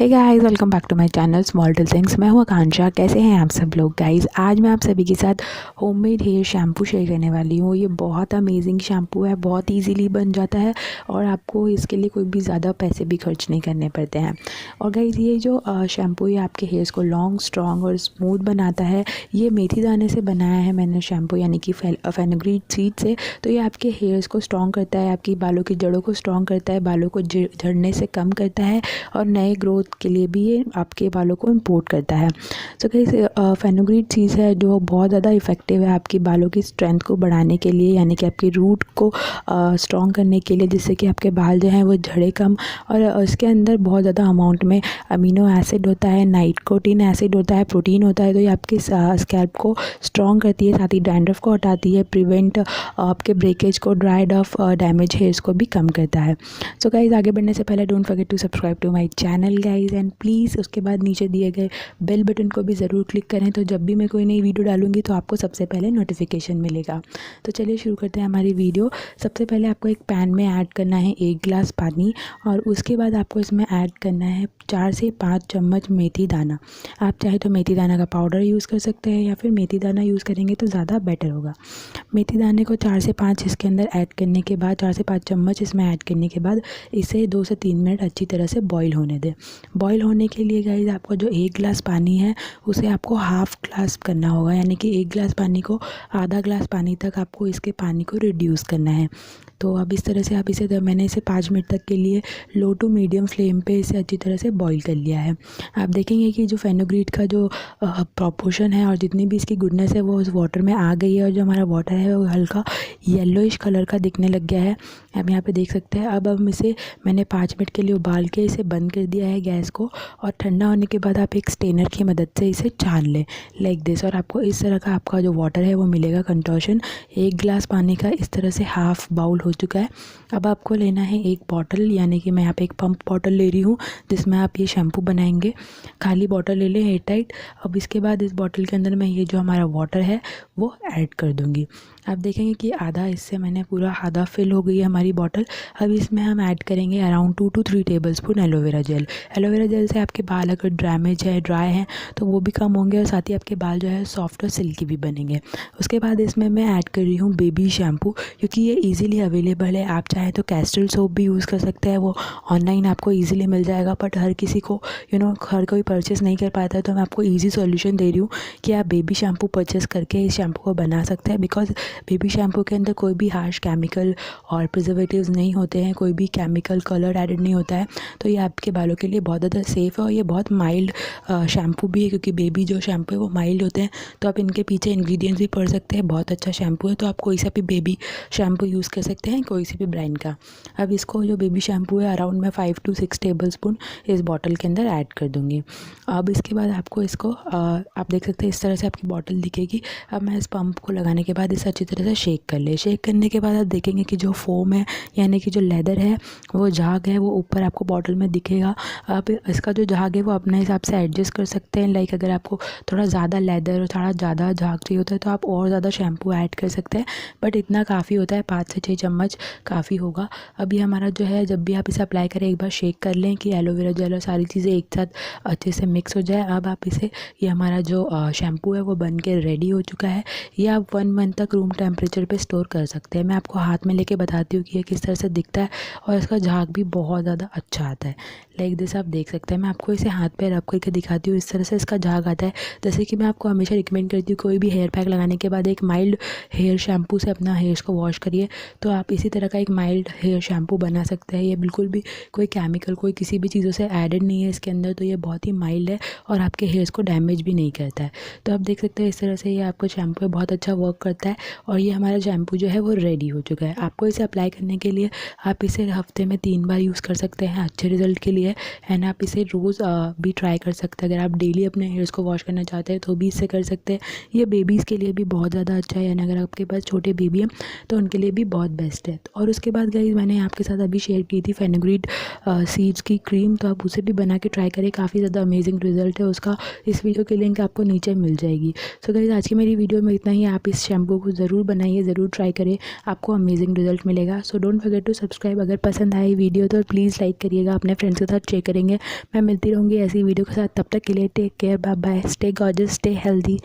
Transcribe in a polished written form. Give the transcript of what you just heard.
Hey guys, welcome back to my channel small little things. मैं हूँ आकांक्षा। कैसे हैं आप सब लोग गाइस? आज मैं आप सभी के साथ होममेड हेयर शैम्पू शेयर करने वाली हूँ। ये बहुत अमेजिंग शैम्पू है, बहुत इजीली बन जाता है और आपको इसके लिए कोई भी ज़्यादा पैसे भी खर्च नहीं करने पड़ते हैं। और गाइस, ये जो शैम्पू है आपके हेयर्स को लॉन्ग, स्ट्रॉन्ग और स्मूथ बनाता है। ये मेथी दाने से बनाया है मैंने शैम्पू, यानी कि फेनुग्रीक सीड से। तो ये आपके हेयर्स को स्ट्रॉन्ग करता है, आपकी बालों की जड़ों को स्ट्रॉन्ग करता है, बालों को झड़ने से कम करता है और नए ग्रोथ के लिए भी ये आपके बालों को इम्पोर्ट करता है। सो गाइस, फेनुग्रीक चीज़ है जो बहुत ज़्यादा इफेक्टिव है आपकी बालों की स्ट्रेंथ को बढ़ाने के लिए, यानी कि आपकी रूट को स्ट्रॉन्ग करने के लिए, जिससे कि आपके बाल जो हैं वो झड़े कम। और इसके अंदर बहुत ज़्यादा अमाउंट में अमीनो एसिड होता है, नाइट्रोटिन एसिड होता है, प्रोटीन होता है। तो ये आपके स्कैल्प को स्ट्रॉन्ग करती है, साथ ही डैंड्रफ को हटाती है, प्रिवेंट आपके ब्रेकेज को, ड्राइड ऑफ डैमेज हेयर्स को भी कम करता है। सो गाइस, आगे बढ़ने से पहले don't forget to subscribe to my channel guys, and please उसके बाद नीचे दिए गए बेल बटन को भी ज़रूर क्लिक करें, तो जब भी मैं कोई नई वीडियो डालूंगी तो आपको सबसे पहले नोटिफिकेशन मिलेगा। तो चलिए शुरू करते हैं हमारी वीडियो। सबसे पहले आपको एक पैन में ऐड करना है 1 गिलास पानी, और उसके बाद आपको इसमें ऐड करना है 4 से 5 चम्मच मेथी दाना। आप चाहे तो मेथी दाना का पाउडर यूज़ कर सकते हैं, या फिर मेथी दाना यूज़ करेंगे तो ज़्यादा बेटर होगा। मेथी दाने को 4 से 5 इसके अंदर ऐड करने के बाद, 4 से 5 चम्मच इसमें ऐड करने के बाद इसे 2 से 3 मिनट अच्छी तरह से बॉईल होने दें। बॉईल होने के लिए गाइस, आपको जो 1 गिलास पानी है उसे आपको हाफ़ ग्लास करना होगा, यानी कि 1 गिलास पानी को आधा ग्लास पानी तक आपको इसके पानी को रिड्यूस करना है। तो अब इस तरह से आप इसे, मैंने इसे 5 मिनट तक के लिए लो टू मीडियम फ्लेम पे इसे अच्छी तरह से बॉईल कर लिया है। आप देखेंगे कि जो फेनुग्रीक का जो प्रॉपोर्शन है और जितनी भी इसकी गुडनेस है वो उस वाटर में आ गई है, और जो हमारा वाटर है वो हल्का येलोइश कलर का दिखने लग गया है। आप यहाँ पे देख सकते हैं। अब हम इसे, मैंने 5 मिनट के लिए उबाल के इसे बंद कर दिया है गैस को, और ठंडा होने के बाद आप एक स्ट्रेनर की मदद से इसे छान लें लाइक दिस, और आपको इस तरह का आपका जो वाटर है वो मिलेगा कंटोशन। 1 गिलास पानी का इस तरह से हाफ़ बाउल हो चुका है। अब आपको लेना है एक बॉटल, यानी कि मैं यहाँ पे एक पंप बॉटल ले रही हूँ जिसमें आप ये शैम्पू बनाएंगे। खाली बॉटल ले लें, एयर टाइट। अब इसके बाद इस बॉटल के अंदर मैं ये जो हमारा वाटर है वो ऐड कर दूँगी। आप देखेंगे कि आधा, इससे मैंने पूरा आधा फिल हो गई है हमारी बॉटल। अब इसमें हम ऐड करेंगे around 2 to 3 tablespoon aloe vera gel. Aloe vera gel से आपके बाल अगर डैमेज है, ड्राई हैं, तो वो भी कम होंगे, और साथ ही आपके बाल जो है सॉफ्ट और सिल्की भी बनेंगे। उसके बाद इसमें मैं ऐड कर रही हूँ बेबी शैम्पू, क्योंकि ये ईज़िली अवेलेबल है। आप चाहें तो कैस्टल सोप भी यूज़ कर सकते हैं, वो ऑनलाइन आपको ईज़िली मिल जाएगा। बट हर किसी को हर कोई परचेस नहीं कर पाता है, तो मैं आपको ईज़ी सॉल्यूशन दे रही हूँ कि आप बेबी शैम्पू परचेस करके इस शैम्पू को बना सकते हैं। बिकॉज बेबी शैम्पू के अंदर कोई भी हार्श केमिकल और प्रिजर्वेटिव्स नहीं होते हैं, कोई भी केमिकल कलर एडेड नहीं होता है। तो ये आपके बालों के लिए बहुत ज़्यादा सेफ़ है, और ये बहुत माइल्ड शैम्पू भी है, क्योंकि बेबी जो शैम्पू है वो माइल्ड होते हैं। तो आप इनके पीछे इंग्रेडिएंट्स भी पढ़ सकते हैं। बहुत अच्छा शैम्पू है, तो आप कोई सा भी बेबी शैम्पू यूज़ कर सकते हैं, कोई सी भी ब्रांड का। अब इसको, जो बेबी शैम्पू है, अराउंड मैं 5 to 6 टेबलस्पून इस बॉटल के अंदर ऐड कर दूँगी। अब इसके बाद आपको इसको, आप देख सकते हैं इस तरह से आपकी बॉटल दिखेगी। अब मैं इस पंप को लगाने के बाद इसे अच्छी तरह से शेक कर ले। शेक करने के बाद आप देखेंगे कि जो फोम है, यानी कि जो लेदर है, वो झाग है, वो ऊपर आपको बॉटल में दिखेगा। आप इसका जो झाग है वो अपने हिसाब से एडजस्ट कर सकते हैं। लाइक अगर आपको थोड़ा ज़्यादा लेदर और थोड़ा ज़्यादा झाग चाहिए होता है तो आप और ज़्यादा शैम्पू ऐड कर सकते हैं, बट इतना काफ़ी होता है, 5 से 6 चम्मच काफ़ी होगा। अभी हमारा जो है, जब भी आप इसे अप्लाई करें एक बार शेक कर लें कि एलोवेरा जेल और सारी चीज़ें एक साथ अच्छे से मिक्स हो जाए। अब आप इसे, ये हमारा जो शैम्पू है वो बन के रेडी हो चुका है। ये आप 1 मंथ तक रूम टेम्परेचर पे स्टोर कर सकते हैं। मैं आपको हाथ में लेके बताती हूँ कि ये किस तरह से दिखता है, और इसका झाग भी बहुत ज़्यादा अच्छा आता है। लाइक दिस आप देख सकते हैं। मैं आपको इसे हाथ पे रब करके दिखाती हूँ, इस तरह से इसका झाग आता है। जैसे कि मैं आपको हमेशा रिकमेंड करती हूँ, कोई भी हेयर पैक लगाने के बाद एक माइल्ड हेयर शैम्पू से अपना हेयर्स को वॉश करिए। तो आप इसी तरह का एक माइल्ड हेयर शैम्पू बना सकते हैं। ये बिल्कुल भी कोई केमिकल, कोई किसी भी चीज़ों से एडेड नहीं है इसके अंदर, तो ये बहुत ही माइल्ड है और आपके हेयर्स को डैमेज भी नहीं करता है। तो आप देख सकते हैं इस तरह से ये आपका शैम्पू बहुत अच्छा वर्क करता है, और ये हमारा शैम्पू जो है वो रेडी हो चुका है। आपको इसे अप्लाई करने के लिए आप इसे हफ्ते में 3 बार यूज़ कर सकते हैं अच्छे रिजल्ट के लिए। एंड आप इसे रोज़ भी ट्राई कर सकते हैं। अगर आप डेली अपने हेयर्स को वॉश करना चाहते हैं तो भी इससे कर सकते हैं। ये बेबीज़ के लिए भी बहुत ज़्यादा अच्छा है, यानी अगर आपके पास छोटे बेबी हैं तो उनके लिए भी बहुत बेस्ट फेस डेथ। और उसके बाद गाइस मैंने आपके साथ अभी शेयर की थी फेनुग्रीक सीड्स की क्रीम, तो आप उसे भी बना के ट्राई करें, काफ़ी ज़्यादा अमेजिंग रिजल्ट है उसका। इस वीडियो की लिंक आपको नीचे मिल जाएगी। सो गाइस आज की मेरी वीडियो में इतना ही। आप इस शैम्पू को ज़रूर बनाइए, ज़रूर ट्राई करें, आपको अमेजिंग रिजल्ट मिलेगा। So don't forget to subscribe. अगर पसंद आए वीडियो तो प्लीज़ लाइक करिएगा, अपने फ्रेंड्स के साथ शेयर करेंगे। मैं मिलती रहूँगी ऐसी वीडियो के साथ, तब तक के लिए take care, bye bye, stay gorgeous, stay healthy.